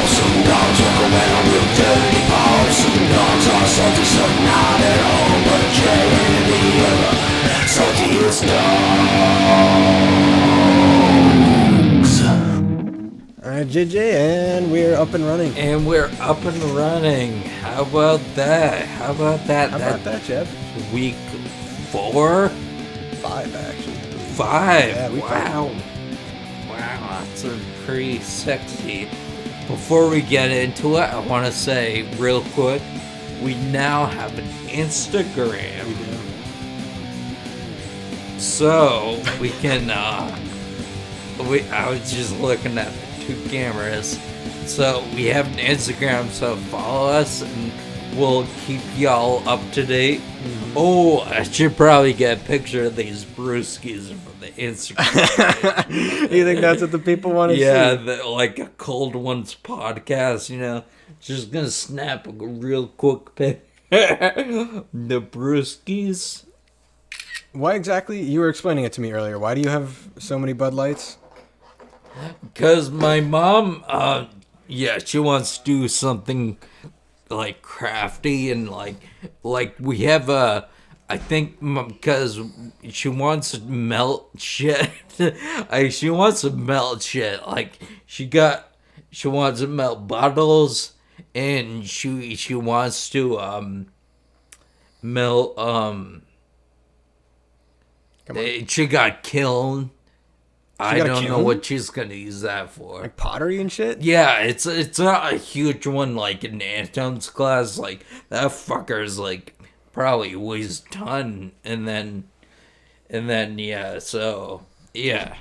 Some dogs walk around with dirty paws. Some dogs are salty, some not at all. But Jay and the other saltiest dogs. Alright, JJ, and we're up and running. And we're up and running. How about that? How about that, Jeff? Week 4? 5, actually. 5? Yeah, week 5. Wow, that's pretty sexy. Before we get into it, I want to say real quick, we now have an Instagram. We do. So, we can, I was just looking at the 2 cameras. So, we have an Instagram, so follow us, and we'll keep y'all up to date. Mm-hmm. Oh, I should probably get a picture of these brewskis from the Instagram. You think that's what the people want to see? Yeah, like a Cold Ones podcast, you know. Just gonna snap a real quick pic. The brewskis. Why exactly? You were explaining it to me earlier. Why do you have so many Bud Lights? Because my mom, she wants to do something like crafty and like we have I think because she wants to melt shit. She wants to melt shit. Like she wants to melt bottles, and she wants to melt she got kiln. I don't know what she's gonna use that for. Like pottery and shit? Yeah, it's not a huge one like in Anton's class. Like that fucker's like probably weighs a ton, and then yeah. So yeah.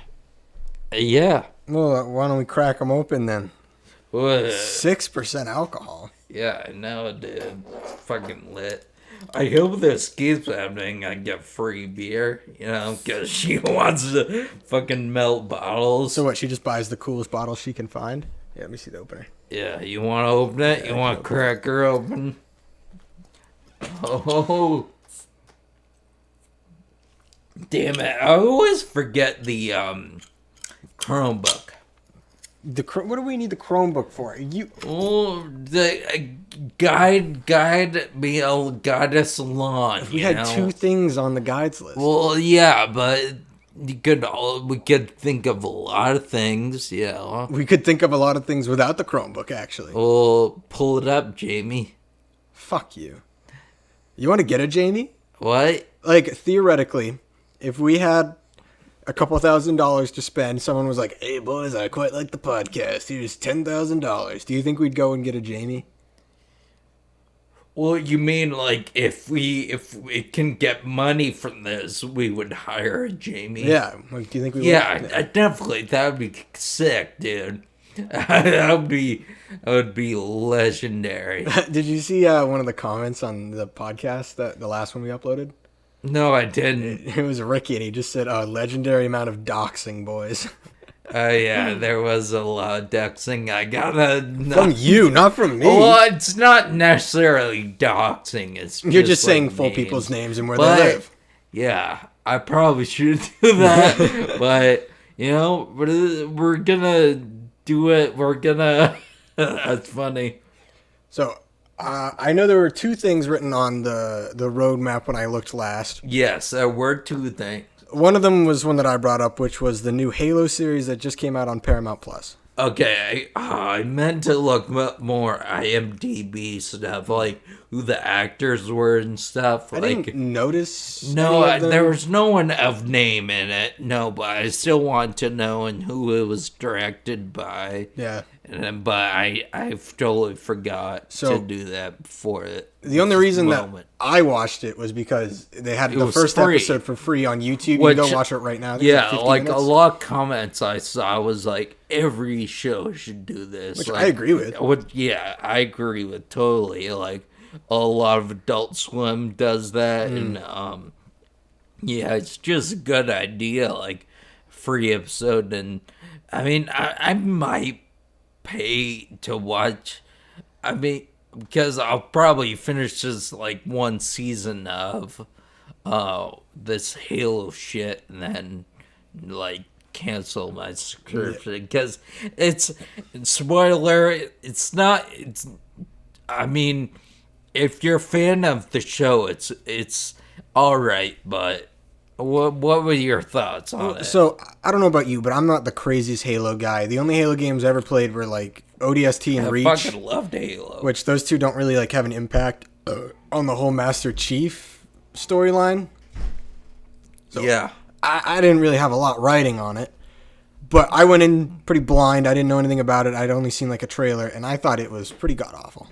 Well, why don't we crack them open then? 6% alcohol. Yeah, I know, dude. It's fucking lit. I hope this keeps happening. I get free beer, you know, because she wants to fucking melt bottles. So what, she just buys the coolest bottle she can find? Yeah, let me see the opener. Yeah, you want to open it? You want to crack her open? Oh. Damn it. I always forget the Chromebook. What do we need the Chromebook for? The guide us along. We had 2 things on the guides list. Well, yeah, but we could think of a lot of things, yeah. We could think of a lot of things without the Chromebook, actually. Well, pull it up, Jamie. Fuck you. You want to get it, Jamie? What? Like, theoretically, if we had a couple $1,000 to spend, someone was like, "Hey boys, I quite like the podcast. Here's $10,000. Do you think we'd go and get a Jamie?" Well, you mean like if we can get money from this, we would hire a Jamie? Yeah. Like, do you think we would? Yeah, I definitely. That would be sick, dude. That would be legendary. Did you see one of the comments on the podcast, the last one we uploaded? No, I didn't. It was Ricky, and he just said, legendary amount of doxing, boys. Yeah, there was a lot of doxing. I gotta... From you, not from me. Well, it's not necessarily doxing. You're just like saying full names. people's names and where they live. Yeah, I probably should do that. But, you know, we're gonna do it. We're gonna... That's funny. So... I know there were 2 things written on the roadmap when I looked last. Yes, there were 2 things. One of them was one that I brought up, which was the new Halo series that just came out on Paramount Plus. Okay, I meant to look more IMDb stuff, like who the actors were and stuff. I didn't notice. No, there was no one of name in it. No, but I still want to know and who it was directed by. Yeah. But I've totally forgot to do that before it. The only reason that I watched it was because they had the first episode for free on YouTube. You can go watch it right now. Yeah, like a lot of comments I saw was like, every show should do this. Which like, I agree with. Yeah, I agree with totally. Like, a lot of Adult Swim does that. And, yeah, it's just a good idea. Like, free episode. And, I mean, I might pay to watch. I mean, because I'll probably finish just like one season of this Halo shit and then like cancel my subscription because it's spoiler. It's not. It's. I mean, if you're a fan of the show, it's all right. But what were your thoughts on it? So I don't know about you, but I'm not the craziest Halo guy. The only Halo games I ever played were like ODST and Reach. I fucking loved Halo. Which those two don't really like have an impact on the whole Master Chief storyline. So yeah. I didn't really have a lot writing on it. But I went in pretty blind. I didn't know anything about it. I'd only seen like a trailer, and I thought it was pretty god-awful.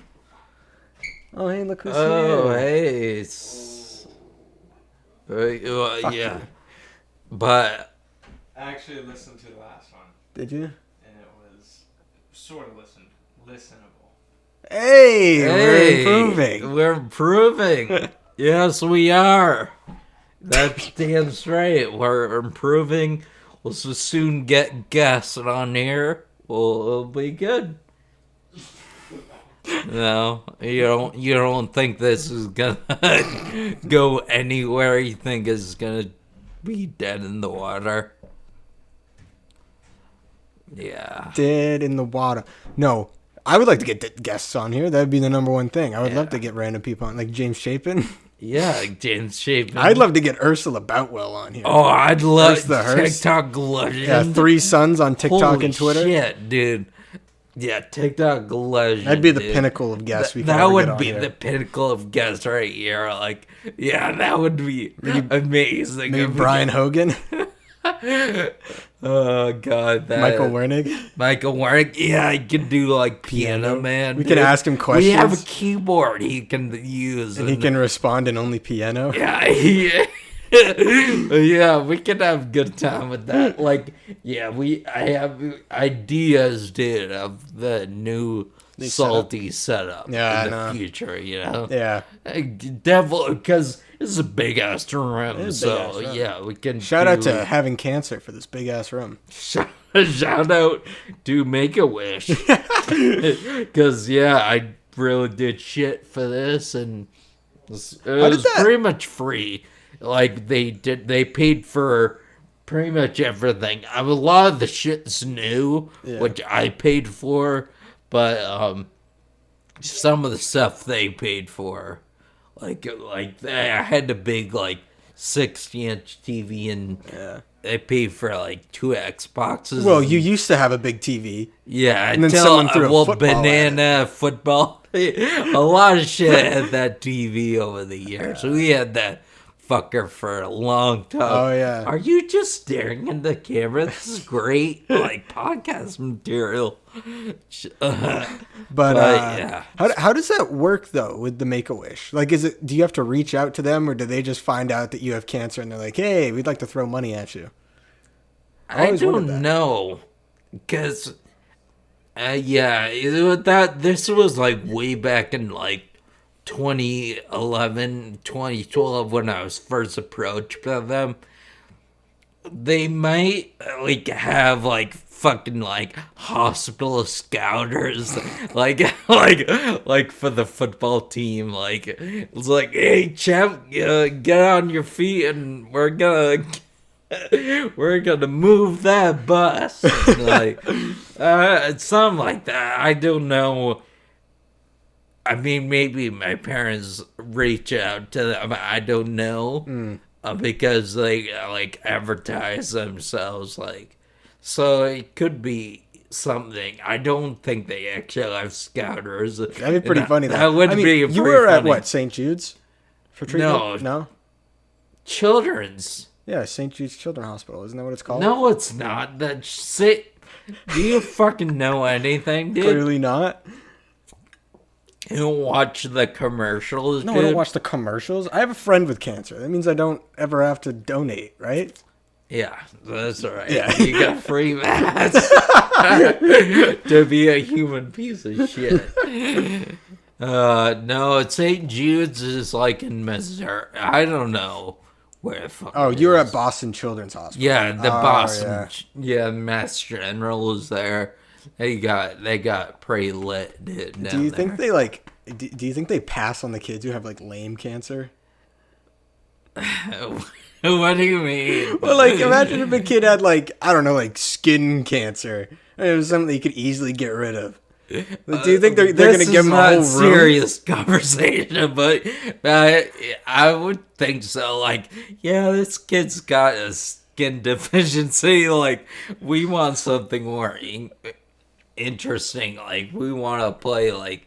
Oh, hey, look who's here. Oh, hey. Yeah. You. But I actually listened to the last one, Did you? and it was sort of listenable. Hey, we're improving. We're improving. Yes, we are. That's damn straight. We're improving. We'll soon get guests on here. It'll be good. No, you don't think this is gonna go anywhere? You think it's gonna be dead in the water? Yeah. Dead in the water. No, I would like to get guests on here. That'd be the number one thing. I would love to get random people on, like James Chapin. Yeah, like James Chapin. I'd love to get Ursula Boutwell on here. Oh, I'd love the Hearst. TikTok legend. Yeah, 3 sons on TikTok Holy and Twitter. shit, dude. Yeah, TikTok legend. That'd be the dude. pinnacle of guests we could That ever would get on be here. the pinnacle of guests right here. Like, yeah, that would be amazing. Maybe Brian Hogan, Oh god, that Michael Wernig. Michael Wernick. Yeah, he could do like Piano Man. We can ask him questions. We have a keyboard he can use, And he can respond in only piano. Yeah, yeah, we can have a good time with that. Like, yeah, I have ideas, dude, of the new salty setup Yeah, in I the know. future. You know, Yeah. devil, because this is a big ass room. is a So big-ass room. yeah, we can Shout out to having cancer for this big ass room. shout out to Make a Wish, because yeah, I really did shit for this, and it was pretty much free. Like they paid for pretty much everything. A lot of the shit's new, which I paid for, but some of the stuff they paid for, like I had a big like 60-inch TV, and they paid for like 2 Xboxes. Well, you used to have a big TV. Yeah, And then until someone threw a football at banana football. A lot of shit had that TV over the years. We had that fucker for a long time. Oh, yeah. Are you just staring at the camera? This is great, like podcast material. But yeah. how does that work though with the Make-A-Wish? Like, do you have to reach out to them, or do they just find out that you have cancer and they're like, hey, we'd like to throw money at you? I always wondered don't that. know, because this was like way back in like 2011, 2012 when I was first approached by them. They might like have like fucking like hospital scouters, like for the football team. Like it's like, hey champ, get on your feet and we're gonna move that bus. Like something like that. I don't know. I mean, maybe my parents reach out to them. I don't know, because they like advertise themselves, like, so it could be something. I don't think they actually have scouters. That'd be pretty funny. That would be. You pretty were at funny. what, St. Jude's for treatment? No. Children's. Yeah, St. Jude's Children's Hospital. Isn't that what it's called? No, it's not. Do you fucking know anything, dude? Clearly not. You don't watch the commercials, No, dude? I don't watch the commercials. I have a friend with cancer. That means I don't ever have to donate, right? Yeah, that's all right. Yeah. You got free mats to be a human piece of shit. No, St. Jude's is like in Missouri. I don't know where the fuck. Oh, it you were is. at Boston Children's Hospital. Yeah, the Oh, Boston. Yeah, Mass General is there. They got pretty lit, dude. Do you think they like? Do you think they pass on the kids who have like lame cancer? What do you mean? Well, like, imagine if a kid had, like, I don't know, like, skin cancer. It was something you could easily get rid of. Like, do you think they're going to give him a whole room? This is not serious conversation, but I would think so. Like, yeah, this kid's got a skin deficiency. Like, we want something more interesting. Like, we want to play, like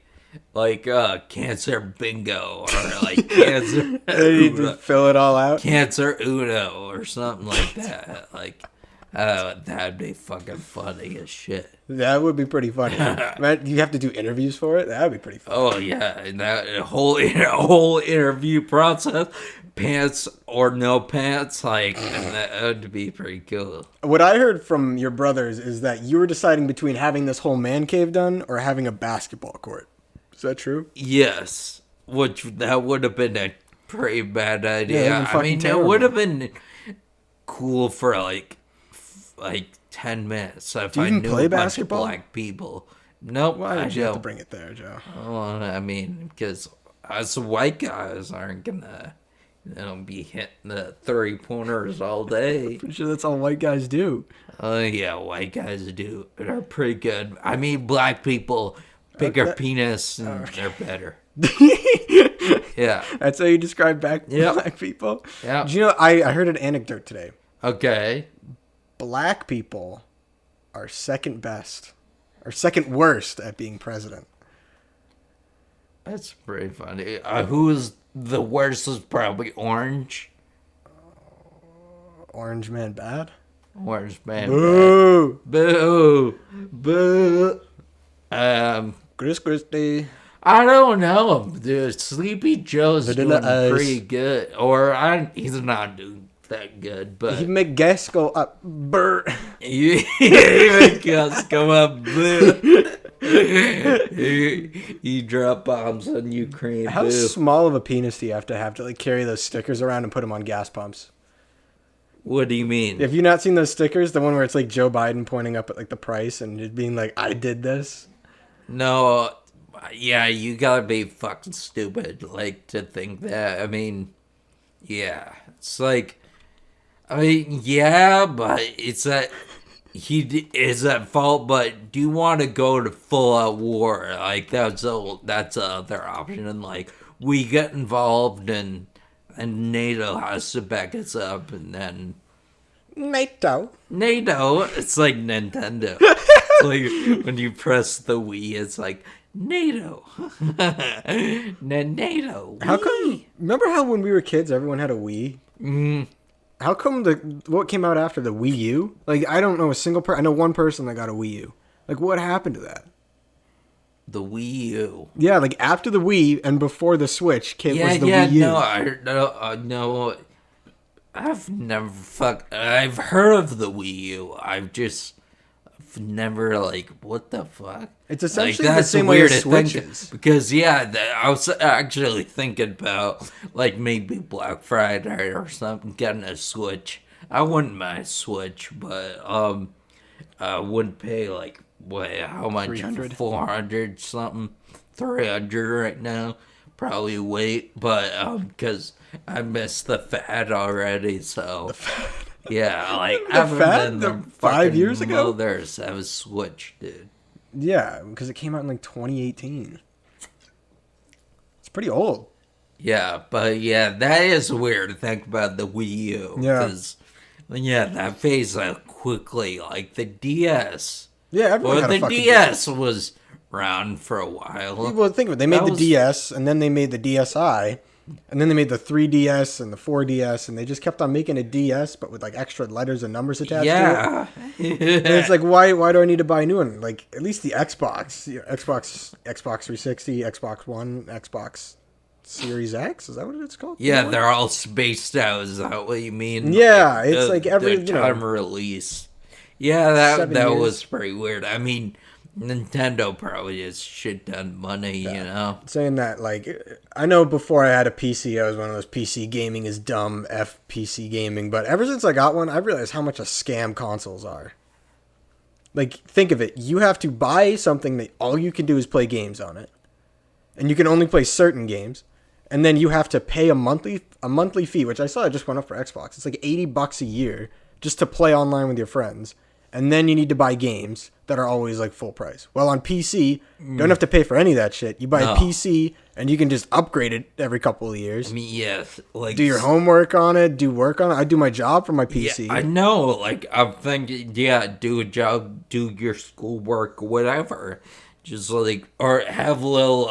cancer bingo or like cancer to fill it all out. Cancer Uno or something like that. Like, that'd be fucking funny as shit. That would be pretty funny. Man, you have to do interviews for it. That'd be pretty funny. Oh yeah, and that whole interview process, pants or no pants, like, and that would be pretty cool. What I heard from your brothers is that you were deciding between having this whole man cave done or having a basketball court. Is that true? Yes, which that would have been a pretty bad idea. Yeah, I mean, terrible. it would have been cool for like 10 minutes if Do you I even knew play a bunch basketball? of black people. Nope, Why I did you have to don't. bring it there, Joe? Well, I mean, because us white guys aren't gonna, be hitting the 3-pointers all day. Pretty sure that's all white guys do. Oh yeah, white guys do. They're pretty good. I mean, black people, bigger penis, and they're better. Yeah. That's how you describe Yep. black people? Yeah. Do you know, I heard an anecdote today. Okay. Black people are second best, or second worst at being president. That's pretty funny. Who's the worst is probably Orange. Orange man bad? Orange man. Boo! Boo. Boo. Chris Christie. I don't know. Dude, Sleepy Joe's Vanilla doing Ice. pretty good. He's not doing that good, but He make gas go up. Brr. you make us come up. Boo. You drop bombs on Ukraine. How Boo. small of a penis do you have to like carry those stickers around and put them on gas pumps? What do you mean? Have you not seen those stickers? The one where it's like Joe Biden pointing up at like the price and it being like, I did this? No, yeah, you gotta be fucking stupid, like, to think that. I mean, yeah, it's like, yeah, but it's that he is at fault. But do you want to go to full out war? Like, that's the other option, and like we get involved and NATO has to back us up, and then NATO. it's like Nintendo. It's like when you press the Wii, it's like NATO. NATO. How come? Remember how when we were kids, everyone had a Wii? Mm, How come what came out after the Wii U? Like, I don't know a single person. I know one person that got a Wii U. Like, what happened to that? the Wii U. Yeah, like after the Wii and before the Switch, was the Wii U. No, I've heard of the Wii U. I've never, like, what the fuck? It's essentially like, the that's same way weird as to think, Switches. because, yeah, I was actually thinking about, like, maybe Black Friday or something, getting a Switch. I wouldn't mind a Switch, but, I wouldn't pay, like, how much? 300? 400 something, 300 right now. Probably wait, but, because I missed the fad already, so. Yeah, like, The fad? The 5 years ago? There's I was Switch, dude. Yeah, because it came out in like 2018. It's pretty old. Yeah, but yeah, that is weird to think about the Wii U. Yeah. Because, yeah, that phased out quickly. Like the DS. Yeah, everyone Well, had a the fucking DS was around for a while. Well, think of it. They made That the was- DS, and then they made the DSi, and then they made the 3DS and the 4DS, and they just kept on making a DS, but with like extra letters and numbers attached to Yeah. it. And it's like, why do I need to buy a new one? Like, at least the Xbox, Xbox 360, Xbox One, Xbox Series X, is that what it's called? Yeah, they're all spaced out. Is that what you mean? Yeah, it's like every, the you know, time release. Yeah, that 7 that years. was pretty weird. I mean, Nintendo probably has shit ton money, you know. saying that, like, I know before I had a PC, I was one of those PC gaming is dumb, F PC gaming, but ever since I got one, I've realized how much a scam consoles are. Like, think of it. You have to buy something that all you can do is play games on it. And you can only play certain games. and then you have to pay a monthly fee, which I saw it just went up for Xbox. It's like $80 a year just to play online with your friends. And then you need to buy games that are always like full price. Well, on PC, you don't have to pay for any of that shit. You buy a PC and you can just upgrade it every couple of years. I mean, yes, like Do your homework on it, do work on it. I do my job from my PC. Yeah, I know. Like I'm thinking, yeah, do a job, do your schoolwork, whatever. Just like, or have a little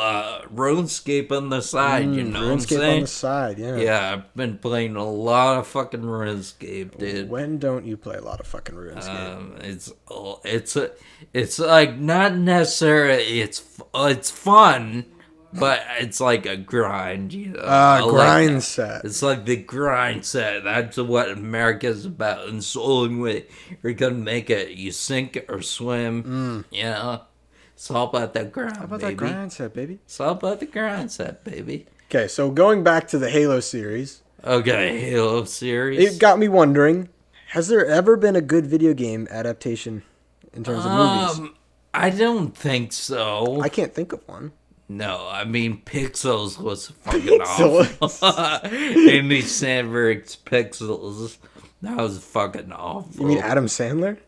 RuneScape on the side, you know what I'm RuneScape saying? on the side, yeah. Yeah, I've been playing a lot of fucking RuneScape, dude. When don't you play a lot of fucking RuneScape? It's like not necessarily it's fun, but it's like a grind, you know. Grind set. It's like the grind set. That's what America's about. And it's the only way you're gonna make it. You sink or swim, you know. It's all about that grind, How about baby. that grind set, baby? It's all about the grind set, baby. Okay, so going back to the Halo series, Okay, Halo series. it got me wondering, has there ever been a good video game adaptation in terms of movies? I don't think so. I can't think of one. No, I mean Pixels was fucking awful. Andy Samberg's Pixels, that was fucking awful. You mean Adam Sandler?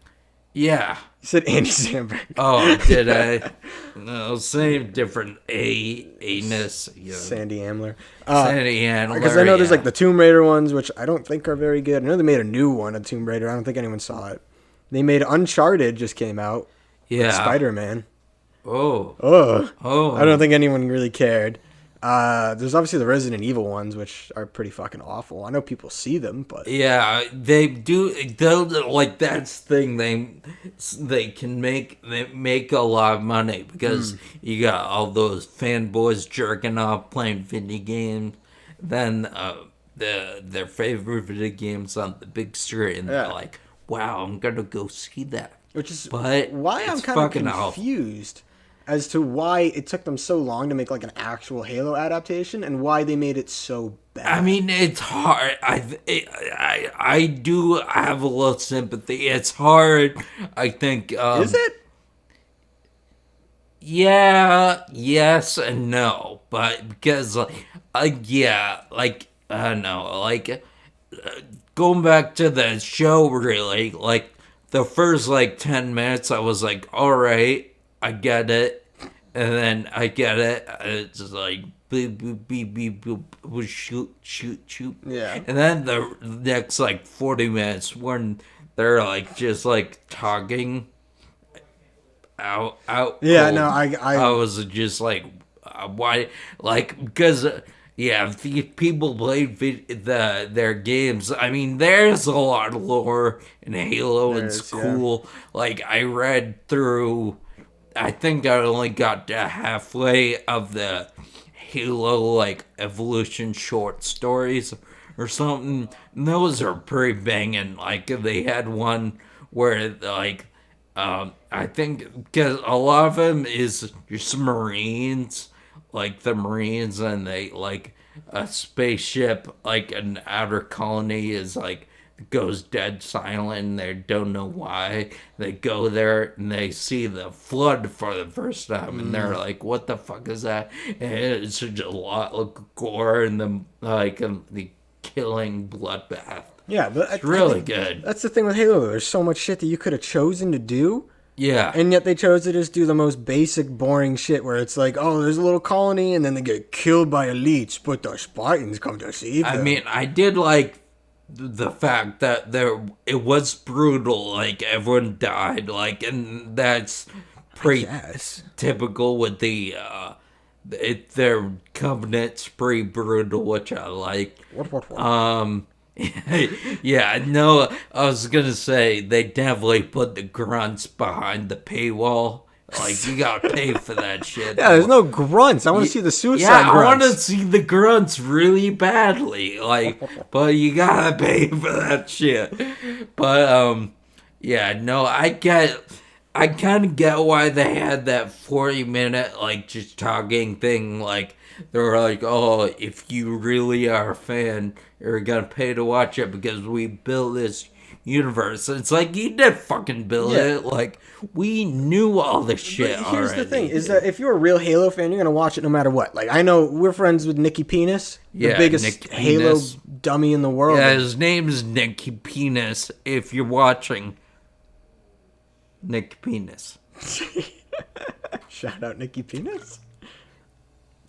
Yeah. You said Andy Samberg. Oh, did I? No, same different anus. You know. Sandy Amler. Sandy Handler. Because I know there's like the Tomb Raider ones, which I don't think are very good. I know they made a new one, a Tomb Raider. I don't think anyone saw it. They made Uncharted, just came out. Yeah. Spider-Man. Oh. Oh. I don't think anyone really cared. There's obviously the Resident Evil ones, which are pretty fucking awful. I know people see them, but Yeah, they do. Like that's the thing. They can make a lot of money because you got all those fanboys jerking off playing video games. Then their favorite video games on the big screen. And they're like, "Wow, I'm gonna go see that." which is But why I'm it's kind of fucking awful. confused as to why it took them so long to make like an actual Halo adaptation and why they made it so bad. I mean, it's hard. I do have a little sympathy. It's hard. I think. Is it? Yeah, yes, and no, but because yeah, like I don't know, like going back to the show, really, like the first like 10 minutes, I was like, all right, I get it, and then I get it. It's just like beep boop beep beep boop, shoot. Yeah. And then the next like 40 minutes when they're like just like talking out. Yeah, cold, no, I was just like, why? Like because. Yeah, if the people played their games, I mean, there's a lot of lore in Halo. It's cool. Like, I read through, I think I only got to halfway of the Halo, like, evolution short stories or something. And those are pretty banging. Like, they had one where, like, I think, because a lot of them is just Marines. Like the Marines and they like a spaceship, like an outer colony is like goes dead silent and they don't know why. They go there and they see the flood for the first time and they're like, what the fuck is that? And it's just a lot of gore and the killing bloodbath. yeah, but It's really good. That's the thing with Halo. There's so much shit that you could have chosen to do. Yeah. And yet they chose to just do the most basic, boring shit where it's like, oh, there's a little colony and then they get killed by elites, but the Spartans come to save them. I mean, I did like the fact that it was brutal, like everyone died, like, and that's pretty typical with their covenant's pretty brutal, which I like. Yeah, no, I was gonna say they definitely put the grunts behind the paywall. Like you gotta pay for that shit. Yeah, there's no grunts. I want to see the suicide Yeah, I want grunts. to see the grunts really badly. Like, but you gotta pay for that shit. But yeah, no, I kind of get why they had that 40-minute like just talking thing. Like they were like, oh, if you really are a fan, you're gonna pay to watch it because we built this universe. It's like, you did fucking build it. Like, we knew all the shit But here's already. the thing, is that if you're a real Halo fan, you're going to watch it no matter what. Like, I know we're friends with Nicky Penis, the biggest Nick Halo Penis. dummy in the world. Yeah, his name's Nicky Penis. If you're watching, Nick Penis. Shout out Nicky Penis.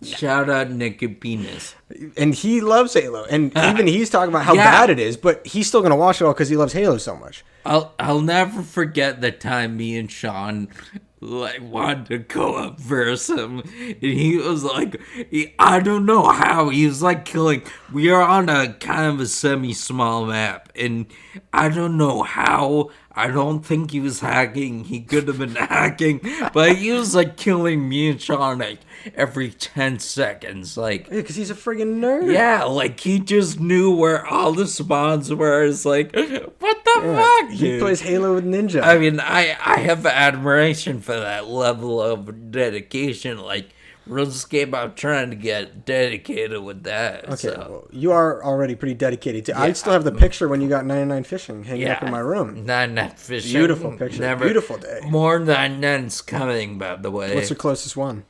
Shout out Nicky Penis. And he loves Halo. And even he's talking about how Yeah. bad it is, but he's still going to watch it all because he loves Halo so much. I'll never forget the time me and Sean like wanted to go up versus him, and he was like, I don't know how he was like killing. We are on a kind of a semi-small map, and I don't know how. I don't think he was hacking. He could have been hacking, but he was like killing me and Sean like every 10 seconds, like. Yeah, because he's a friggin' nerd. Yeah, like he just knew where all the spawns were. It's like, what the fuck, dude? He plays Halo with Ninja. I mean, I have admiration for that level of dedication. Like, RuneScape, I'm trying to get dedicated with that. Okay, So. well, you are already pretty dedicated to. I still have the picture when you got 99 fishing hanging up in my room. 99 fishing. Beautiful picture. Beautiful day. More 99's coming, by the way. What's the closest one?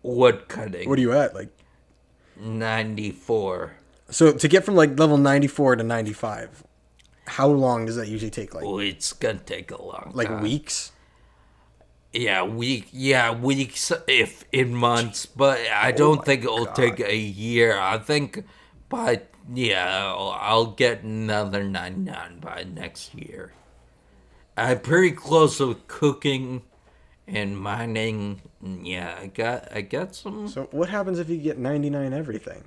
Wood cutting. What are you at? Like 94. So to get from like level 94 to 95, how long does that usually take? Like Oh, it's gonna take a long time. weeks? Yeah, weeks if in months, but I don't think it'll take a year. I think I'll get another 99 by next year. I'm pretty close with cooking and mining. Yeah, I got some. So what happens if you get 99 everything?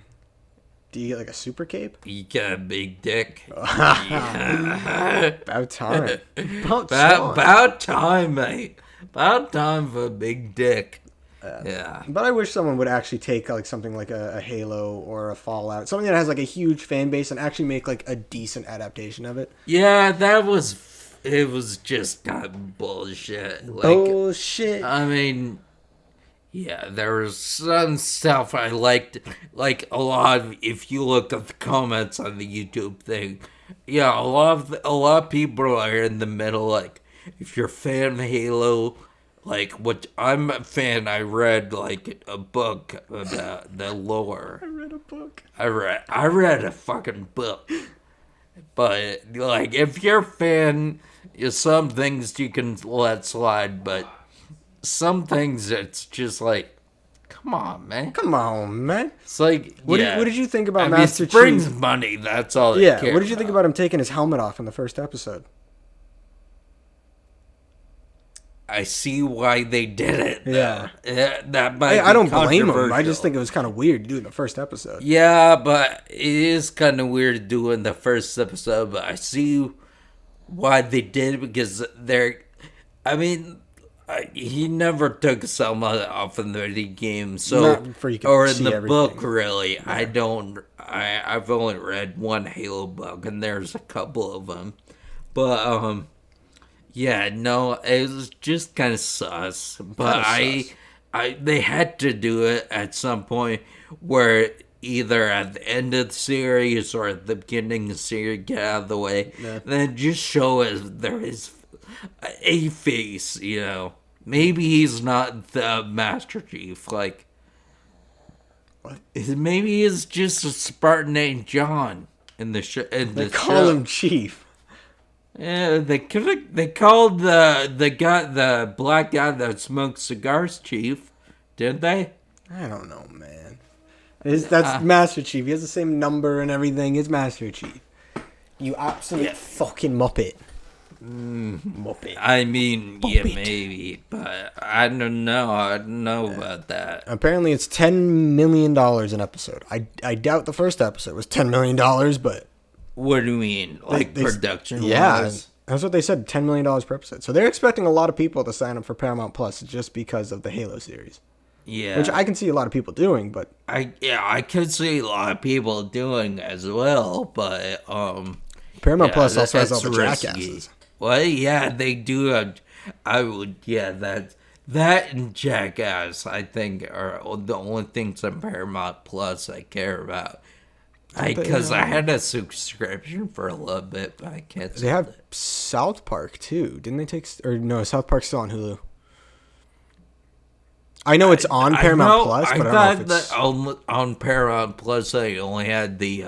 Do you get like a super cape? You got a big dick. Yeah. About time. About time, mate. About time for a big dick. Yeah. But I wish someone would actually take like something like a Halo or a Fallout, something that has like a huge fan base, and actually make like a decent adaptation of it. Yeah, it was just kind of bullshit. Like, Bullshit. I mean, yeah, there was some stuff I liked, like a lot of, if you look at the comments on the YouTube thing, yeah, a lot of people are in the middle, like, if you're a fan of Halo, like, what I'm a fan, I read, like, a book about the lore. I read a book. I read a fucking book. But, like, if you're a fan, some things you can let slide, but some things it's just like, come on, man. Come on, man. It's like, What did you think about I Master mean, it brings Chief? money, that's all they Yeah, care what did you think about him taking his helmet off in the first episode? I see why they did it. Yeah. That might I don't be blame him. I controversial. just think it was kind of weird to do in the first episode. Yeah, but it is kind of weird to do in the first episode, but I see why they did it, because he never took Selma off in the video game, so Not before you could or in see the everything. book, really. Yeah. I've only read one Halo book, and there's a couple of them, but yeah, no, it was just kind of sus. But they had to do it at some point where either at the end of the series or at the beginning of the series, get out of the way. Yeah. Then just show us there is a face, you know. Maybe he's not the Master Chief, like. What? Maybe he's just a Spartan named John in the show. They call him Chief. Yeah, they called the black guy that smokes cigars Chief, didn't they? I don't know, man. That's Master Chief. He has the same number and everything. It's Master Chief. You absolute fucking muppet. Muppet. I mean, yeah, maybe, but I don't know. I don't know about that. Apparently, it's $10 million an episode. I doubt the first episode was $10 million, but What do you mean, like production? Yeah, wise? that's what they said. $10 million per episode. So they're expecting a lot of people to sign up for Paramount Plus just because of the Halo series. Yeah, Which I can see a lot of people doing, but I could see a lot of people doing as well, but Paramount Plus also has all that's the risky. jackasses. Well, yeah, they do. That and Jackass, I think, are the only things on Paramount Plus I care about. Because I had a subscription for a little bit, but I can't. They have South Park too, didn't they take? Or no, South Park's still on Hulu. I know it's on Paramount Plus, but I don't know if it's on Paramount Plus. I only had the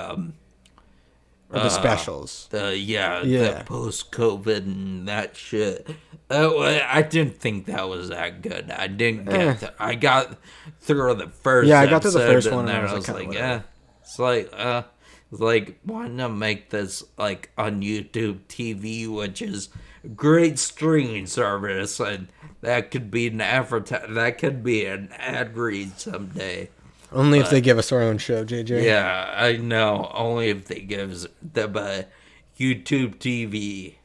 the specials. The post-COVID and that shit. I didn't think that was that good. I didn't get. I got through the first. Yeah, I got to the first one, and I was like, it's like, why not make this like on YouTube TV, which is a great streaming service, and that could be an that could be an ad read someday. Only if they give us our own show, JJ. Yeah, I know. Only if they give us the YouTube TV.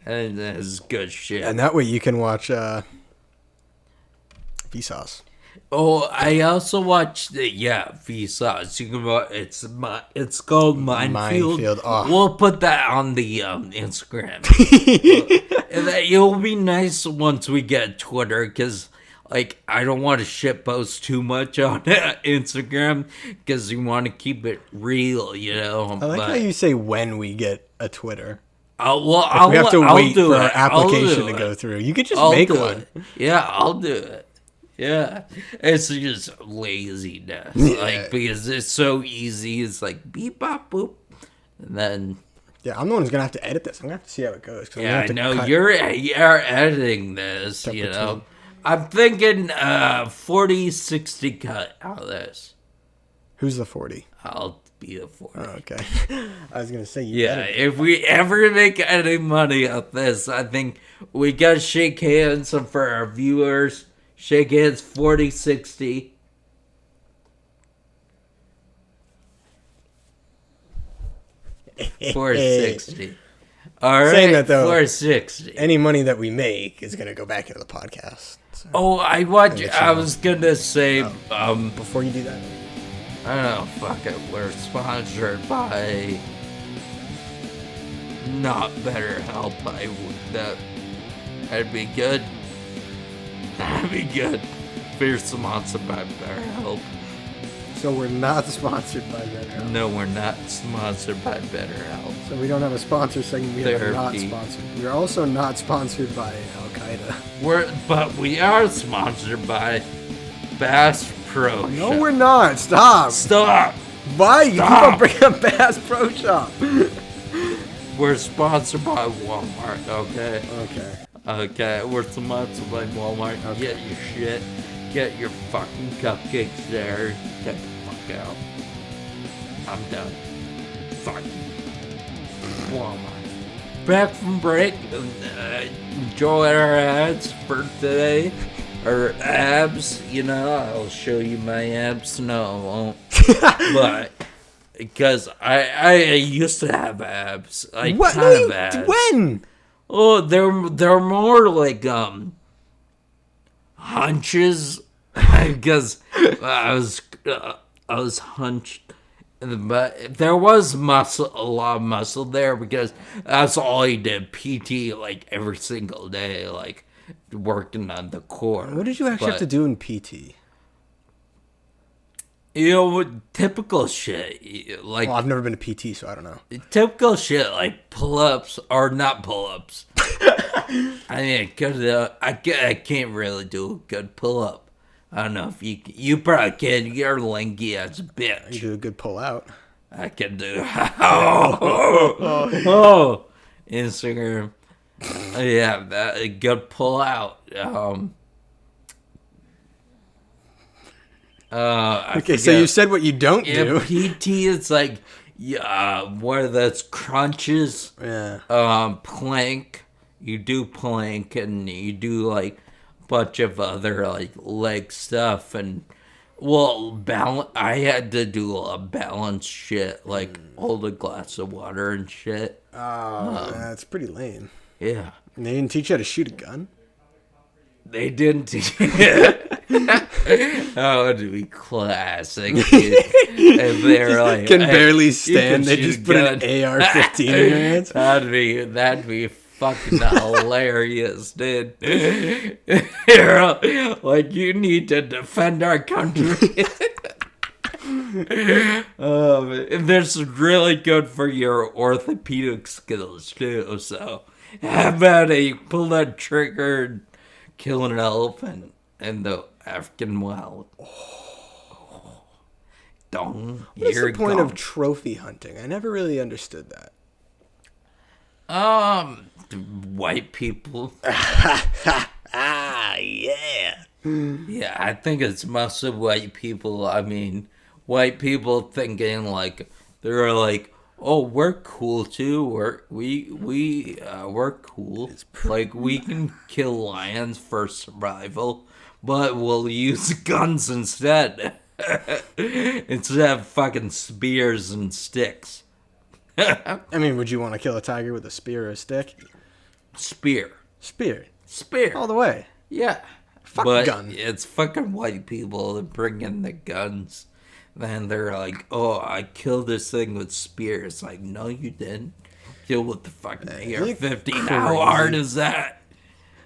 And that's good shit. And that way you can watch Vsauce. Oh, I also watched Vsauce. You can watch, it's called Minefield. Oh. We'll put that on the Instagram. It'll be nice once we get Twitter, because like, I don't want to shitpost too much on Instagram, because you want to keep it real, you know. I like how you say when we get a Twitter. We have to wait for our application to go through. You could just make one. Yeah, I'll do it. Yeah. It's just laziness. Yeah. Like, because it's so easy. It's like, beep, bop, boop. And then... Yeah, I'm the one who's going to have to edit this. I'm going to have to see how it goes. Yeah, I know. You're editing this, you know. I'm thinking 40-60 cut out of this. Who's the 40? I'll be the 40. Oh, okay. I was going to say if we ever make any money off this, I think we got to shake hands for our viewers. Shake hands 40-60. $460. All right, saying that though, $460. Any money that we make is going to go back into the podcast. So. Oh, I was gonna say, before you do that, I don't know. Fuck it. We're sponsored by Not BetterHelp. That'd be good. That'd be good. If you're sponsored by BetterHelp. So we're not sponsored by BetterHelp. No, we're not sponsored by BetterHelp. So we don't have a sponsor saying we are not Therapy. sponsored. We're also not sponsored by Al Qaeda. But we are sponsored by Bass Pro No, Shop. we're not. Stop. Stop. Why? You keep Stop. on bringing up Bass Pro Shop. We're sponsored by Walmart, okay? Okay. We're sponsored by Walmart. Okay. Get your shit. Get your fucking cupcakes there. Get the fuck out. I'm done. Fuck. Walmart. Back from break. Enjoy our ads for today. Or abs, you know. I'll show you my abs. No, I won't. But because I used to have abs. I What? kind of abs. When? Oh, they're more like hunches, because I was hunched, but there was a lot of muscle there, because that's all I did, PT like every single day, like working on the core. What did you actually have to do in PT? You know, typical shit, like... Well, I've never been to PT, so I don't know. Typical shit, like pull-ups, or not pull-ups. I mean, I can't really do a good pull-up. I don't know if you probably can. You're lanky as a bitch. You do a good pull out. I can do... Oh, Instagram. Yeah, a good pull-out. Okay, so you said what you don't do. PT is like, where that's crunches, plank. You do plank, and you do like a bunch of other like leg stuff, and balance. I had to do a balance shit, like hold a glass of water and shit. Oh, that's pretty lame. Yeah, And they didn't teach you how to shoot a gun? they didn't teach. That would be classic. If they're like, Can "Hey, barely you stand. can They shoot just a put gun." an AR-15 in your hands. That'd be fucking hilarious, dude. You're like, you need to defend our country. This is really good for your orthopedic skills too. So, how about you pull that trigger and kill an elephant in the African wild? Dong. What's You're the point gone. of trophy hunting? I never really understood that. White people. Ah, yeah. Yeah, I think it's mostly white people. I mean, white people thinking like they're like, oh, we're cool too. We're cool. Like we can kill lions for survival, but we'll use guns instead. Instead of fucking spears and sticks. I mean, would you want to kill a tiger with a spear or a stick? Spear. Spear. Spear. All the way. Yeah. Fuck But gun. it's fucking white people that bring in the guns. Then they're like, oh, I killed this thing with spears. Like, no, you didn't. Kill with the fucking AR-15. How crazy. hard is that?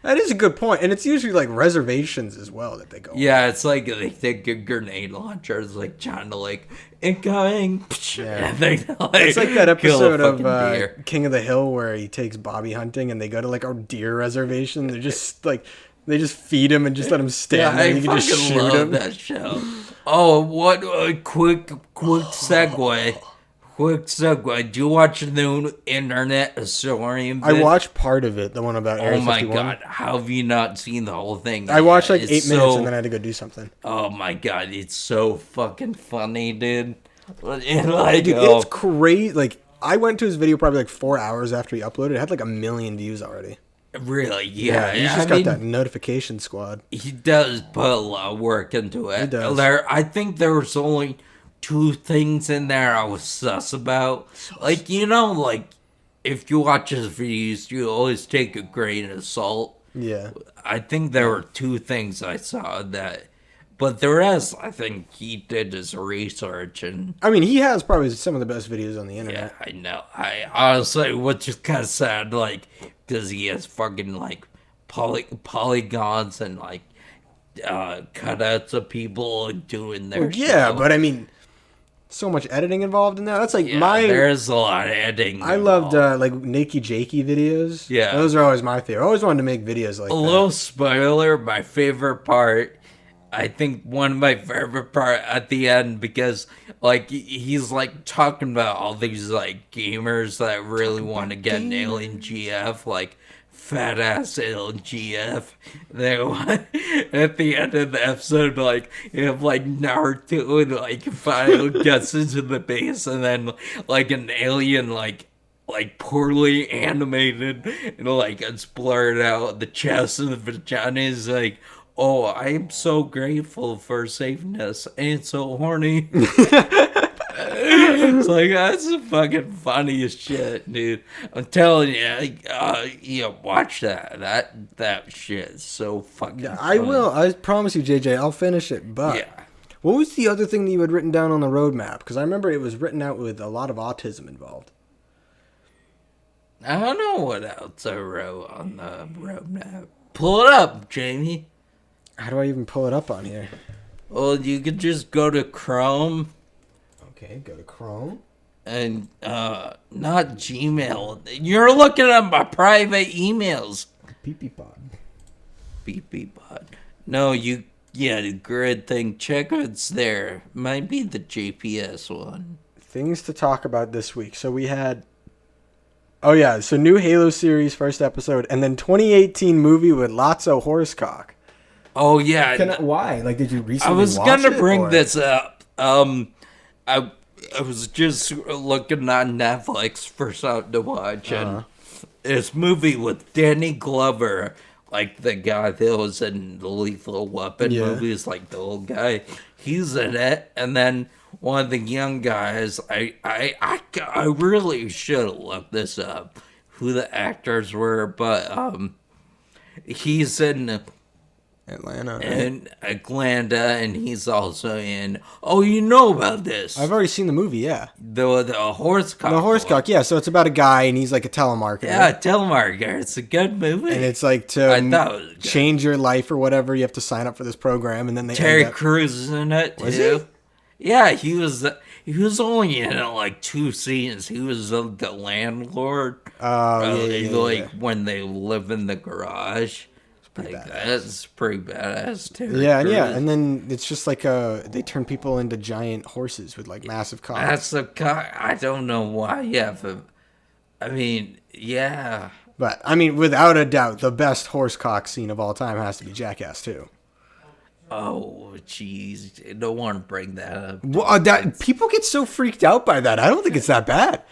That is a good point. And it's usually like reservations as well that they go on. Yeah, it's like they take a grenade launcher. It's like trying to like, incoming. Yeah. And they, like, It's like that kill a episode of fucking deer. King of the Hill where he takes Bobby hunting and they go to like a deer reservation. They're just like, they just feed him and just let him stand there. I And you can just fucking shoot love him. that show. Oh, what a quick segue. Quick segue. Do you watch the new internet historian? I watched part of it, the one about Area Oh my 51. god, how have you not seen the whole thing? I watched like It's 8 minutes so- and then I had to go do something. Oh my god, it's so fucking funny, dude. And like, Dude, oh, it's crazy. Like, I went to his video probably like 4 hours after he uploaded. It had like 1 million views already. really, yeah. He's just got that notification squad. He does put a lot of work into it. He does. I think there was only 2 things in there I was sus about. Like, you know, like, if you watch his videos, you always take a grain of salt. Yeah. I think there were 2 things I saw that, but the rest, I think he did his research and. I mean, he has probably some of the best videos on the Yeah, internet. I know. I honestly, which is kind of sad, like, because he has fucking, like, polygons and, like, cutouts of people doing their Yeah, show. but I mean, so much editing involved in that. That's like Yeah, there's a lot of editing. I loved involved. like Nakey Jakey videos. Yeah. Those are always my favorite. I always wanted to make videos like A that. little spoiler, my favorite part, I think one of my favorite part at the end, because like he's like talking about all these like gamers that really want to get an alien GF, like fat ass alien GF. They at the end of the episode, like you have like Naruto and like finally gets into the base, and then like an alien like poorly animated and like it's blurred out the chest and the vagina is like, oh, I am so grateful for saving us. I ain't so horny. It's like, that's the fucking funniest shit, dude. I'm telling you, watch that. That shit is so fucking Yeah, I funny. will. I promise you, JJ. I'll finish it. But Yeah. what was the other thing that you had written down on the roadmap? Because I remember it was written out with a lot of autism involved. I don't know what else I wrote on the roadmap. Pull it up, Jamie. How do I even pull it up on here? Well, you could just go to Chrome Okay, go to Chrome. and not Gmail. You're looking at my private emails. PP pod. Beep beep pod. No, the grid thing. Check what's there. Might be the JPS one. Things to talk about this week. So we had. Oh yeah, so new Halo series first episode, and then 2018 movie with lots of horsecock. Oh yeah. Why? Like, did you I recently? was watch gonna it, bring or- this up. I was just looking on Netflix for something to watch, and this movie with Danny Glover, like the guy that was in the Lethal Weapon Yeah. movies, like the old guy, he's in it, and then one of the young guys. I really should have looked this up, who the actors were, but he's in. Atlanta. And Atlanta, and he's also in. Oh, you know about this? I've already seen the movie. Yeah, the horsecock. the horsecock. Yeah, so it's about a guy, and he's like a telemarketer. Yeah, telemarketer. It's a good movie. And it's like to I thought it was good. change your life or whatever. You have to sign up for this program, and then they Terry end up, Crews is in it too. Was he? Yeah, he was only in like 2 scenes. He was the landlord. Oh, yeah, Like yeah. when they live in the garage. pretty Like badass. that's pretty badass too. Yeah, and then it's just like they turn people into giant horses with like massive cocks. That's the I don't know why. Yeah, but I mean, yeah. But I mean, without a doubt, the best horse cock scene of all time has to be Jackass 2. Oh, jeez, I don't want to bring that up. Well, that people get so freaked out by that. I don't think it's that bad.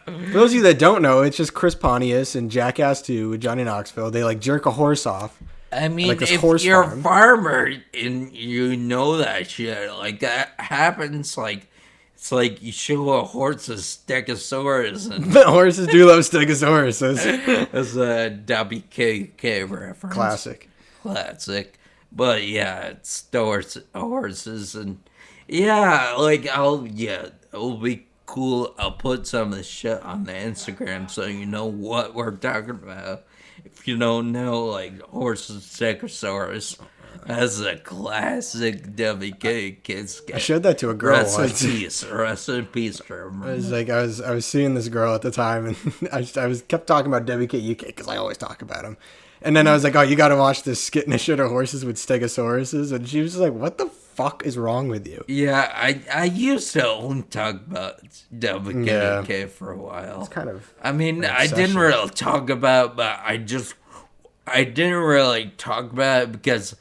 For those of you that don't know, it's just Chris Pontius and Jackass 2 with Johnny Knoxville. They like jerk a horse off. I mean, like this if horse you're farm. a farmer and you know that shit, like that happens, like it's like you show a horse a stegosaurus and The horses do love Stegosauruses. as a WKK reference. Classic. But yeah, it's the horses and yeah, like it'll be cool. I'll put some of the shit on the Instagram so you know what we're talking about. If you don't know, like horses Stegosaurus, that's a classic WK kids. I showed that to a girl Rest in once. peace. Rest in peace, Trevor. I was like, I was seeing this girl at the time, and I was kept talking about WKUK because I always talk about him. And then I was like, oh, you got to watch this skit and shit of horses with Stegosauruses. And she was just like, what the fuck is wrong with you? Yeah, I used to only talk about WKK for a while. It's kind of. I mean, an I didn't obsession. really talk about, but I didn't really talk about it because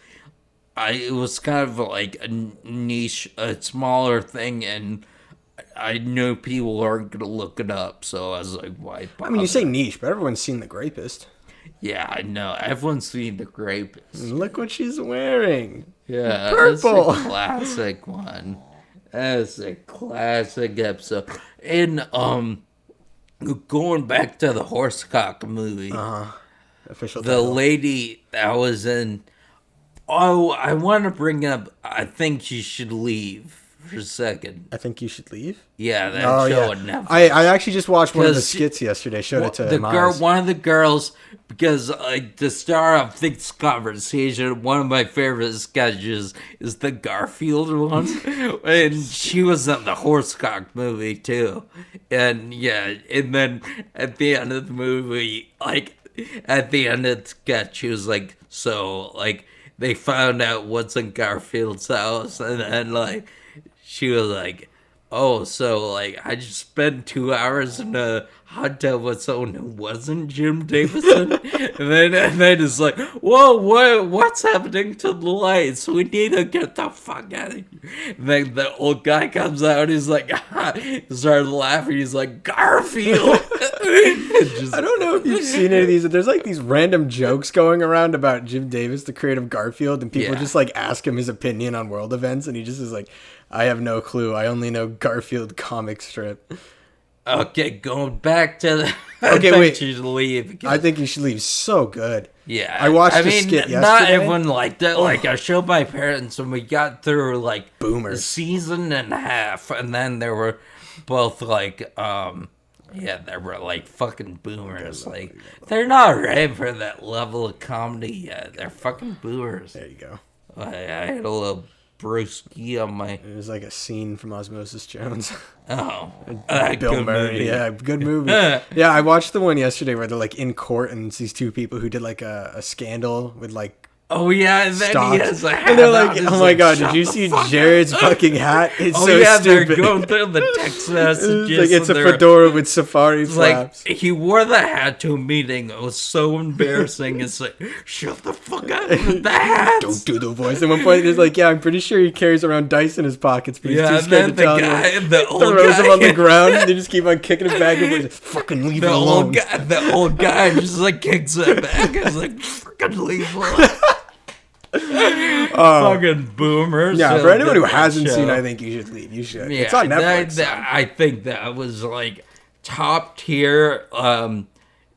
it was kind of like a niche, a smaller thing, and I knew people weren't gonna look it up, so I was like, why bother? I mean, you say niche, but everyone's seen The Grapist. Yeah, I know. Everyone's seen The Grapist. Look what she's wearing. Yeah, Purple. that's a classic one. That's a classic episode. And going back to the Horsecock movie, Official the title. lady that was in. Oh, I want to bring up. I think you should leave for a second. I think you should leave. Yeah, that Oh show yeah, on Netflix. I actually just watched one of the 'Cause skits yesterday. Showed it to the Miles. girl, one of the girls, because the star of this conversation, one of my favorite sketches is the Garfield one, and she was in the Horsecock movie too, and yeah, and then at the end of the movie, like at the end of the sketch, she was like, so like they found out what's in Garfield's house, and then like she was like, oh, so like I just spent 2 hours in a hot tub with someone who wasn't Jim Davidson, and then it's like, whoa, what's happening to the lights? We need to get the fuck out of here. And then the old guy comes out. He's like, he started laughing. He's like, Garfield. I don't know if you've seen any of these. There's like these random jokes going around about Jim Davis, the creator of Garfield, and people Yeah. just like ask him his opinion on world events, and he just is like, I have no clue. I only know Garfield comic strip. Okay, going back to the. Okay, I wait. think you should leave. I think you should leave. So good. Yeah, I watched I the mean, skit not yesterday. everyone liked it. Like, I showed my parents, and we got through like a Boomers. season and a half, and then there were both like, yeah, they were like fucking boomers. Like, they're not ready for that level of comedy yet. They're fucking boomers. There you go. I had a little brewski on my. It was like a scene from Osmosis Jones. Oh, Bill good Murray. movie. Yeah, good movie. Yeah, I watched the one yesterday where they're like in court and it's these two people who did like a scandal with like Oh yeah, and then stocks. he has a hat And they're on. like, It's oh my god, shut did you the see fuck Jared's up. fucking hat? It's Oh so yeah, stupid. they're going through the text messages. It's like it's a and they're- fedora with safari It's like flaps. he wore the hat to a meeting. It was so embarrassing. It's like, shut the fuck up with the hat. Don't do the voice. At one point, he's like, yeah, I'm pretty sure he carries around dice in his pockets, but he's Yeah, too and scared then to the tell guy, anyone. the old Throws guy, him on the ground. And they just keep on kicking him back. And he's like, fucking leave the it alone. old guy just like kicks it back. It's like, fucking leave alone. Fucking boomers. Yeah, So for anyone who good hasn't show. seen, I think you should leave. You should. Yeah, It's on Netflix. I think that was like top tier.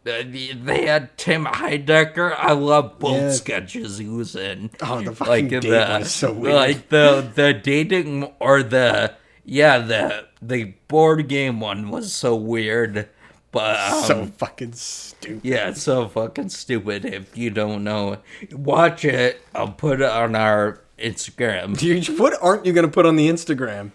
They had Tim Heidecker. I love both Yeah. sketches he was in. Oh, the fucking date was so weird. Like the dating or the board game one was so weird. But So fucking stupid. yeah, it's so fucking stupid. If you don't know, watch it. I'll put it on our Instagram. What aren't you gonna put on the Instagram?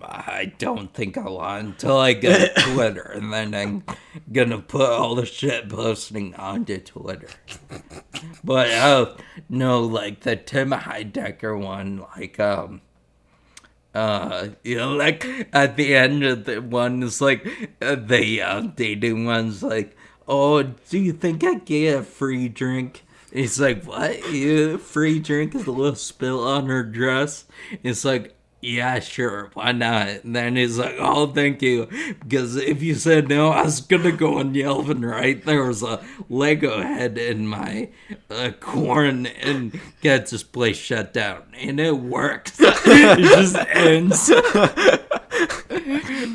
I don't think I will until I get Twitter, and then I'm gonna put all the shit posting onto Twitter. But no, like the Tim Heidecker one, like like at the end of the one is like the dating one's like, oh, do you think I get a free drink? He's like, what? Free drink is a little spill on her dress. It's like, yeah, sure, why not? And then he's like, oh, thank you. Because if you said no, I was going to go on Yelp and write there was a Lego head in my corn and get this place shut down. And it works. It just ends.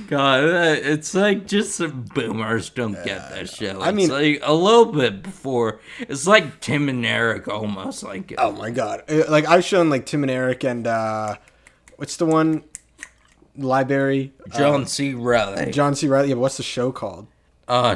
God, it's like just boomers don't get that shit. It's I mean, like a little bit before. It's like Tim and Eric almost like. Oh my god! Like I've shown like Tim and Eric and what's the one? Library. John C. Reilly. John C. Reilly. Yeah, but what's the show called?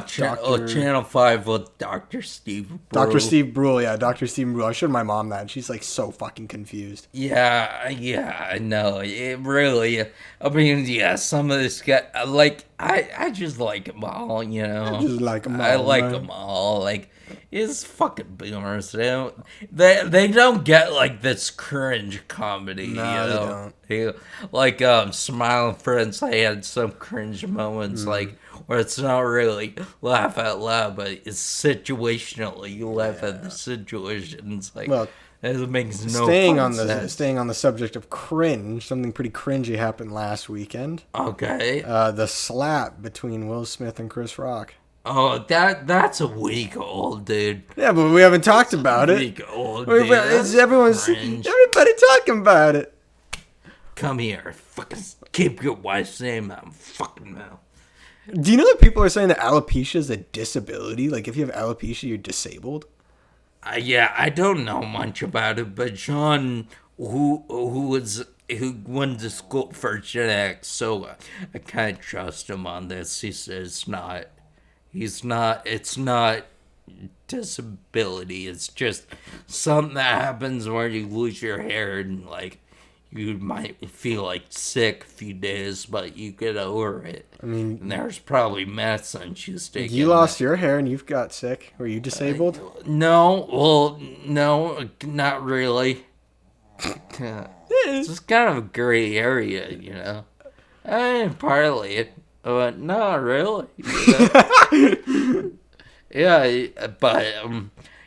Channel 5 with Dr. Steve Brule. Dr. Steve Brule. Yeah, Dr. Steve Brule. I showed my mom that, and she's like so fucking confused. Yeah, I know. It really. I mean, yeah, some of this guy, like, I just like them all, you know. I just like them all. I like them all. Like, it's fucking boomers. They don't get like this cringe comedy. No, you know? they don't. Like Smiling Friends, I had some cringe moments, like where it's not really laugh out loud, but it's situationally. You laugh at the situations. Like, well, it makes no sense. Staying on the subject of cringe, something pretty cringy happened last weekend. Okay. The slap between Will Smith and Chris Rock. Oh, that's a week old, dude. Yeah, but we haven't talked about it. Week old, dude. Everybody talking about it. Come here, fucking keep your wife's name out of fucking mouth. Do you know that people are saying that alopecia is a disability? Like, if you have alopecia, you're disabled? Yeah, I don't know much about it, but John, who went to school for genetics, so I kind of trust him on this. He says it's not disability. It's just something that happens where you lose your hair and, like, you might feel like sick a few days, but you get over it. I mean, and there's probably medicine she's taking. You lost your hair and you've got sick. Were you disabled? No, not really. It's just kind of a gray area, you know. I mean, partly, but not really. You know? Yeah, but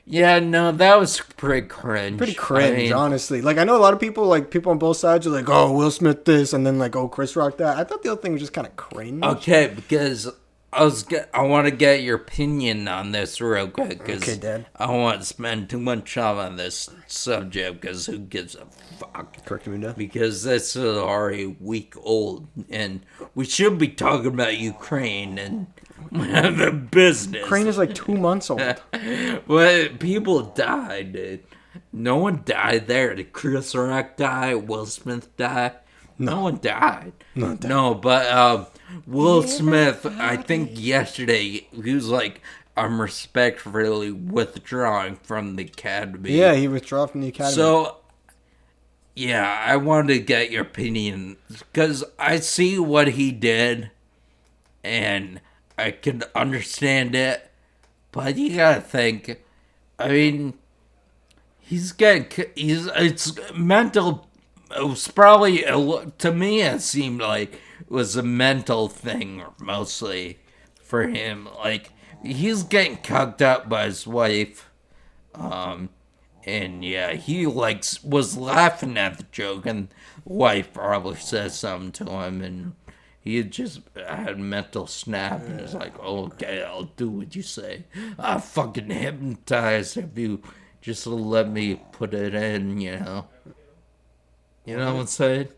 yeah, no, that was pretty cringe. Pretty cringe, honestly. Like, I know a lot of people, like, people on both sides are like, oh, Will Smith this, and then, like, oh, Chris Rock that. I thought the other thing was just kind of cringe. Okay, because I want to get your opinion on this real quick. Okay, Dad. I don't want to spend too much time on this subject, because who gives a fuck? Correct me, Dad. Because this is already a week old, and we should be talking about Ukraine and the business. Ukraine is like 2 months old. But people died, dude. No one died there. Did Chris Rock die? Will Smith die? No one died. No, but Will Smith, I think yesterday, he was like, I'm respectfully withdrawing from the Academy. Yeah, he withdrew from the Academy. So, yeah, I wanted to get your opinion, because I see what he did, and I can understand it, but you gotta think, I mean, it's mental. It was probably, to me, it seemed like it was a mental thing mostly for him. Like, he's getting cucked up by his wife. And yeah, he like was laughing at the joke, and the wife probably said something to him, and he just had a mental snap, and was like, oh, okay, I'll do what you say. I'm fucking hypnotized if you just let me put it in, you know? You know what I'm saying?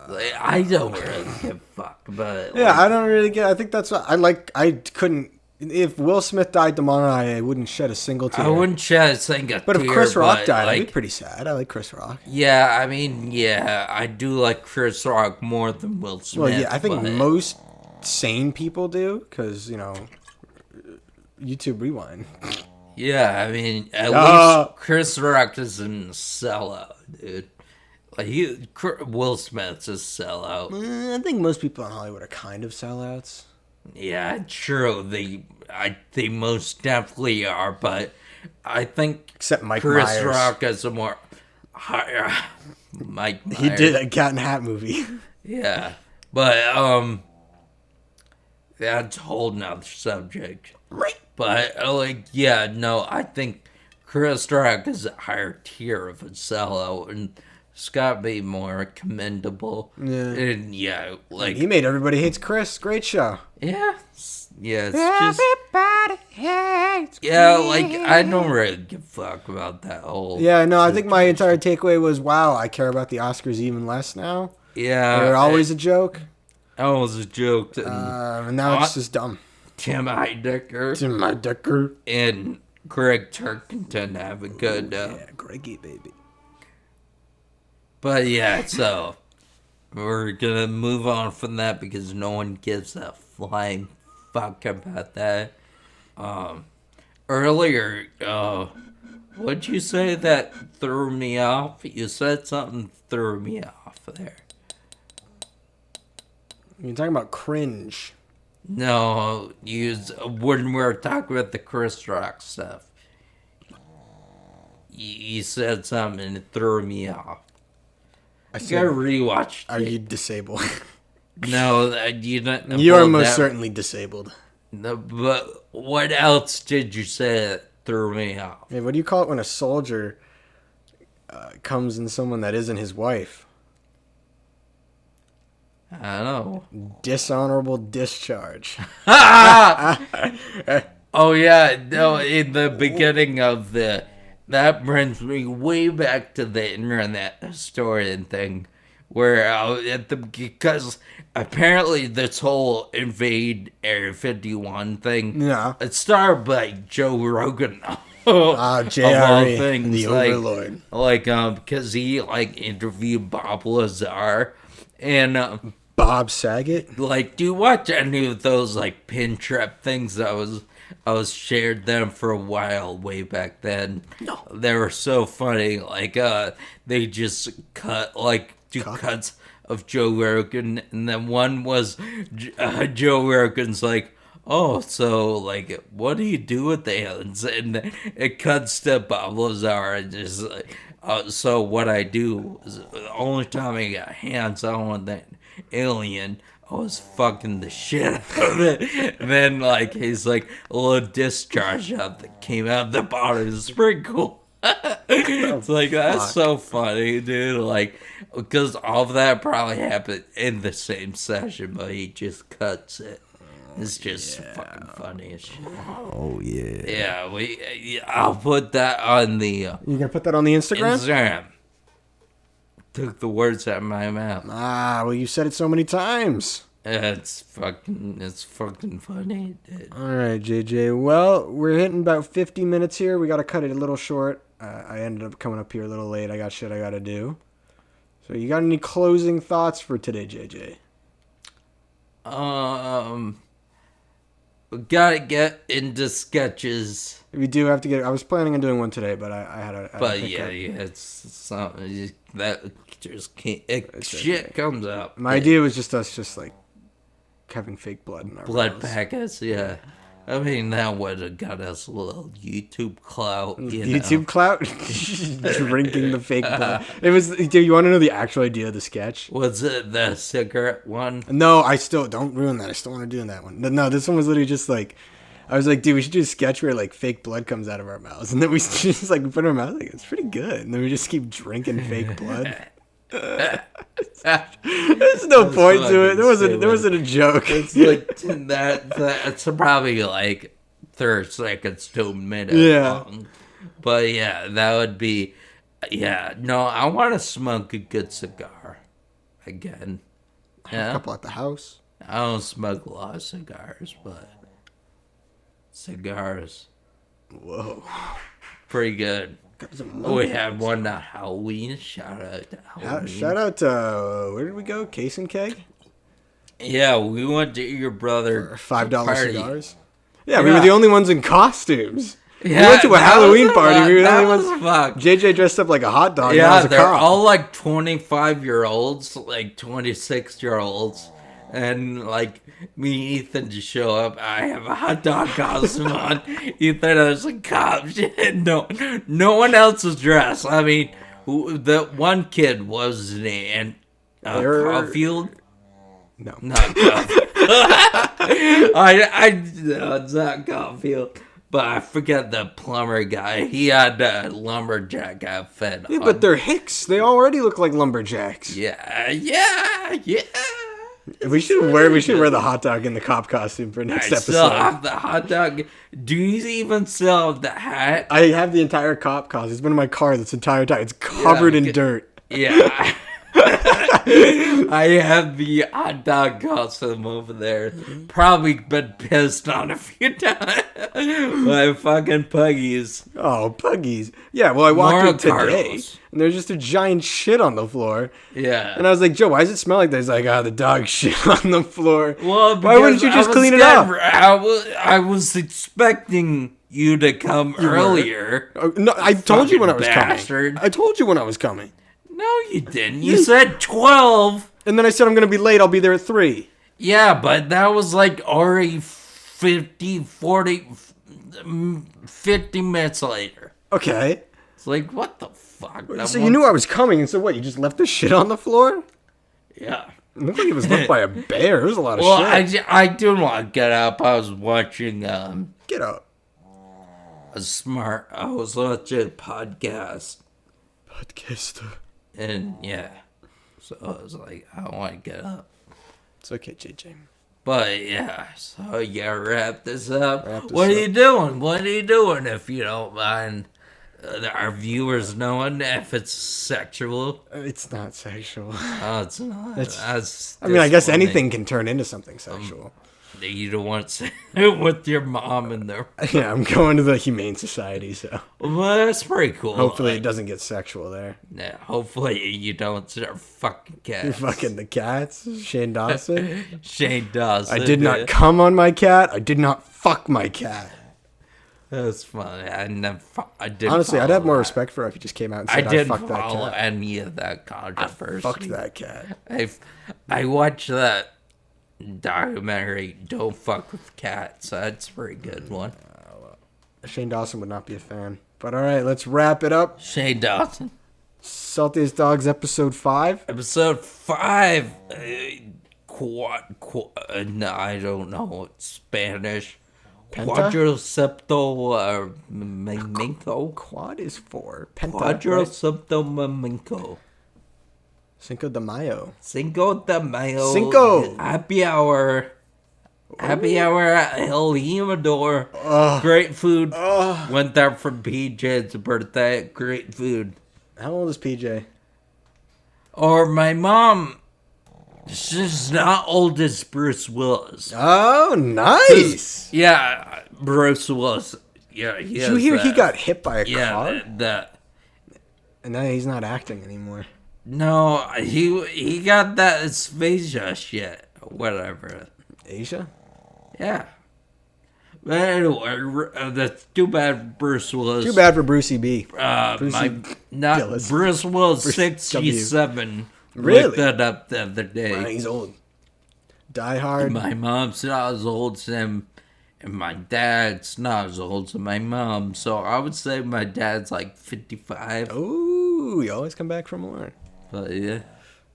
Like, I don't really give a fuck about it. Yeah, I don't really get. I think that's what I couldn't. If Will Smith died tomorrow, I wouldn't shed a single tear. I wouldn't shed a single tear. But if Chris Rock died, I'd be pretty sad. I like Chris Rock. Yeah, I mean, yeah, I do like Chris Rock more than Will Smith. Well, yeah, I think most sane people do, because, you know, YouTube Rewind. Yeah, I mean, at least Chris Rock isn't a sellout, dude. Like Will Smith's a sellout. I think most people in Hollywood are kind of sellouts. Yeah, true. They most definitely are, but I think Except Mike Chris Myers. Rock is a more higher. Mike Myers. He did a Cat in the Hat movie. Yeah, but that's a whole nother subject. Right. But yeah, no, I think Chris Rock is a higher tier of a sellout, and Scott be more commendable. Yeah. And yeah, like He made Everybody Hates Chris. Great show. yeah, it's just Everybody hates yeah, like I don't really give a fuck about that whole. Yeah, no, I think my entire takeaway was, wow, I care about the Oscars even less now. Yeah, They're always a joke. that was a joke. And now it's just dumb. Tim Heidecker Tim Heidecker. and Greg Turkington have a good. Yeah, Greggy, baby. But yeah, so we're gonna move on from that because no one gives a flying fuck about that. Earlier, what'd you say that threw me off? You said something threw me off there. You're talking about cringe. No, when we were talking about the Chris Rock stuff, you said something and it threw me off. I I said, rewatched are it. you disabled? No, you don't. You are well, most that- certainly disabled. No, but what else did you say that threw me off? Hey, what do you call it when a soldier comes in someone that isn't his wife? I don't know. Dishonorable discharge. Oh yeah, no. In the beginning of that brings me way back to the internet historian thing, where because apparently this whole invade Area 51 thing, Yeah. it started by Joe Rogan. JRE, of all things, the like, overlord. because he interviewed Bob Lazar, and Bob Saget? do you watch any of those pin trap things that I was shared them for a while way back then? No. They were so funny. They just cut two cuts of Joe Rogan, and then one was Joe Rogan's oh, so what do you do with the aliens? And it cuts to Bob Lazar and just so what I do is the only time I got hands on with that alien, I was fucking the shit out of it. And then he's a little discharge out that came out the bottom. It's pretty cool. It's that's so funny, dude. Because all of that probably happened in the same session, but he just cuts it. It's just fucking funny as shit. Oh, yeah. Yeah, I'll put that on the You gonna put that on the Instagram? Instagram. Took the words out of my mouth. Well, you said it so many times. It's fucking funny, dude. All right, JJ. Well, we're hitting about 50 minutes here. We got to cut it a little short. I ended up coming up here a little late. I got shit I got to do. So you got any closing thoughts for today, JJ? We gotta get into sketches. We do have to get... I was planning on doing one today, but I had a... But yeah, it's something that just can't... Shit comes up. My idea was just us having fake blood in our Blood mouths. packets, yeah. I mean, that would have got us a little YouTube clout, YouTube clout? Drinking the fake blood. It was... Do you want to know the actual idea of the sketch? Was it the cigarette one? No, I still... Don't ruin that. I still want to do that one. No, this one was literally just I was like, dude, we should do a sketch where fake blood comes out of our mouths. And then we just put it in our mouth. It's pretty good. And then we just keep drinking fake blood. There's no point to it. There wasn't a joke. It's that's probably 30 seconds to a minute long. But yeah, that would be no, I want to smoke a good cigar again. A couple at the house. I don't smoke a lot of cigars, but cigars, Whoa. pretty good. We had one on Halloween. Shout out to Halloween. Shout out to where did we go? Case and Keg? Yeah, we went to your brother $5 party. cigars. Yeah, we were the only ones in costumes. We went to a Halloween party. We were the that only was ones. fucked. JJ dressed up like a hot dog. And I Yeah, was a they're cop. all like 25-year-olds, like 26-year-olds. And like me and Ethan just show up. I have a hot dog costume on. Ethan is a cop. No one else was dressed. I mean, the one kid was in Caulfield. No. Not Caulfield. No, it's not Caulfield. But I forget the plumber guy. He had a lumberjack outfit Yeah, on. but they're hicks. They already look like lumberjacks. Yeah. We should wear the hot dog in the cop costume for next I episode. still have the hot dog. Do you even still have the hat? I have the entire cop costume. It's been in my car this entire time. It's covered in dirt. Yeah. I have the hot dog costume over there. Probably been pissed on a few times by fucking puggies. Oh, puggies. Yeah, well, I walked in today, Cardinals. and there's just a giant shit on the floor. Yeah. And I was like, Joe, why does it smell like that? He's like, the dog shit on the floor. Well, why wouldn't you just clean it up? I was expecting you to come earlier. No, I told you when I was bastard. coming. I told you when I was coming. No, you didn't. You said 12. And then I said I'm going to be late. I'll be there at 3. Yeah, but that was like already 50 minutes later. Okay. It's like, what the fuck? So you knew I was coming, and so what? You just left the shit on the floor? Yeah. It looked like it was left by a bear. There was a lot of shit. I didn't want to get up. I was watching Get up. I was watching a podcast. Podcaster. And yeah. So I was like, I don't want to get up. It's okay, JJ. But yeah, so you gotta wrap this up. Wrap this What are up. you doing? What are you doing if you don't mind our viewers knowing if it's sexual? It's not sexual. Oh, it's not. That's I mean, I guess disappointing. anything can turn into something sexual. You don't want to say it with your mom in there. Yeah, I'm going to the Humane Society, so Well, that's pretty cool. hopefully it doesn't get sexual there. Yeah, hopefully you don't start fucking You're cats. fucking the cats, Shane Dawson. Shane Dawson. I did not come on my cat. I did not fuck my cat. That's funny. I did. Honestly, I'd have more that. respect for her if you just came out and I said I, didn't fucked that follow cat. any of that controversy. Fucked that cat. I watched that documentary. Don't fuck with cats. That's a pretty good one. Shane Dawson would not be a fan. But all right, let's wrap it up. Shane Dawson. Saltiest Dogs, episode 5. Episode 5. No, I don't know. It's Spanish. Penta? Quadrocipto Maminco. Quad is 4. Penta. Quadrocipto Maminco. Cinco de Mayo. Cinco de Mayo. Cinco. Happy hour. Happy hour at El Jimador. Great food. Went there for PJ's birthday. Great food. How old is PJ? Or my mom. She's not old as Bruce Willis. Oh, nice. Yeah, Bruce Willis. Yeah, Did you hear he got hit by a car? Yeah, And now he's not acting anymore. no, he got that aphasia shit. Whatever. Asia? Yeah. But anyway, that's too bad Bruce Willis. Too bad for Brucey B. Not Willis. Bruce Willis, Bruce 67. Really? Looked that up the other day. Wow, he's old. Die Hard. My mom's not as old as him, and my dad's not as old as my mom. So I would say my dad's like 55. Ooh, you always come back for more. But yeah.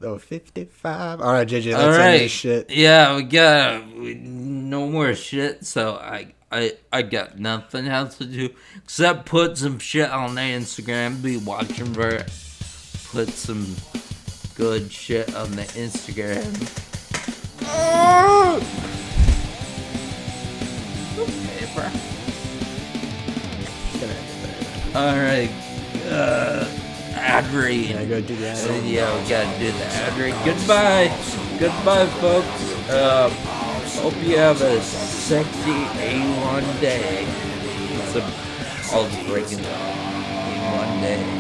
Oh, 55. All right, JJ, All let's right. end this shit. Yeah, we got no more shit. So I got nothing else to do except put some shit on the Instagram. Be watching for it. Put some good shit on the Instagram. Okay, bro. Gonna end it there. All right. Ad read. Can I go do that? Yeah, we gotta do the ad read. Goodbye. Goodbye, folks. Hope you have a sexy A1 day. I'll break it in one day.